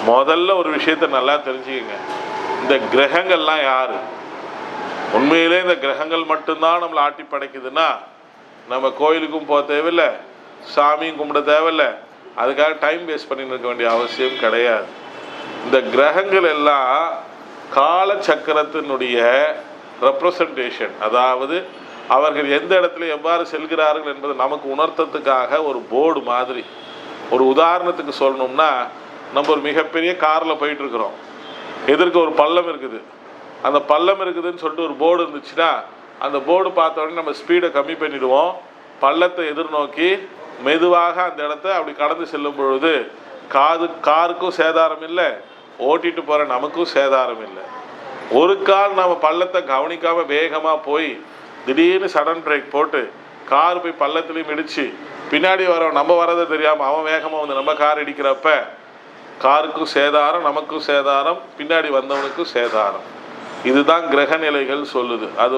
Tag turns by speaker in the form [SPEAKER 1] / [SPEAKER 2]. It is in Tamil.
[SPEAKER 1] முதல்ல ஒரு விஷயத்த நல்லா தெரிஞ்சுக்கங்க. இந்த கிரகங்கள்லாம் யாரு? உண்மையிலே இந்த கிரகங்கள் மட்டும்தான் நம்மளை ஆட்டி படைக்குதுன்னா நம்ம கோயிலுக்கும் போக தேவையில்லை, சாமியும் கும்பிட தேவையில்லை, அதுக்காக டைம் வேஸ்ட் பண்ணிட்டு இருக்க வேண்டிய அவசியம் கிடையாது. இந்த கிரகங்கள் எல்லாம் காலச்சக்கரத்தினுடைய ரெப்ரசன்டேஷன். அதாவது அவர்கள் எந்த இடத்துல எவ்வாறு செல்கிறார்கள் என்பதை நமக்கு உணர்த்தத்துக்காக ஒரு போர்டு மாதிரி. ஒரு உதாரணத்துக்கு சொல்லணும்னா, நம்ம ஒரு மிகப்பெரிய காரில் போயிட்டுருக்குறோம், எதிர்க்க ஒரு பள்ளம் இருக்குது. அந்த பள்ளம் இருக்குதுன்னு சொல்லிட்டு ஒரு போர்டு இருந்துச்சுன்னா அந்த போர்டு பார்த்த உடனே நம்ம ஸ்பீடை கம்மி பண்ணிடுவோம். பள்ளத்தை எதிர்நோக்கி மெதுவாக அந்த இடத்த அப்படி கடந்து செல்லும் பொழுது காருக்கும் சேதாரம் இல்லை, ஓட்டிட்டு போகிற நமக்கும் சேதாரம் இல்லை. ஒரு கால் நம்ம பள்ளத்தை கவனிக்காமல் வேகமாக போய் திடீர்னு சடன் பிரேக் போட்டு கார் போய் பள்ளத்துலேயும் இடித்து பின்னாடி வரோம், நம்ம வரதை தெரியாமல் அவன் வேகமாக வந்து நம்ம கார் இடிக்கிறப்ப காருக்கும் சேதாரம், நமக்கும் சேதாரம், பின்னாடி வந்தவனுக்கும் சேதாரம். இதுதான் கிரக நிலைகள் சொல்லுது. அது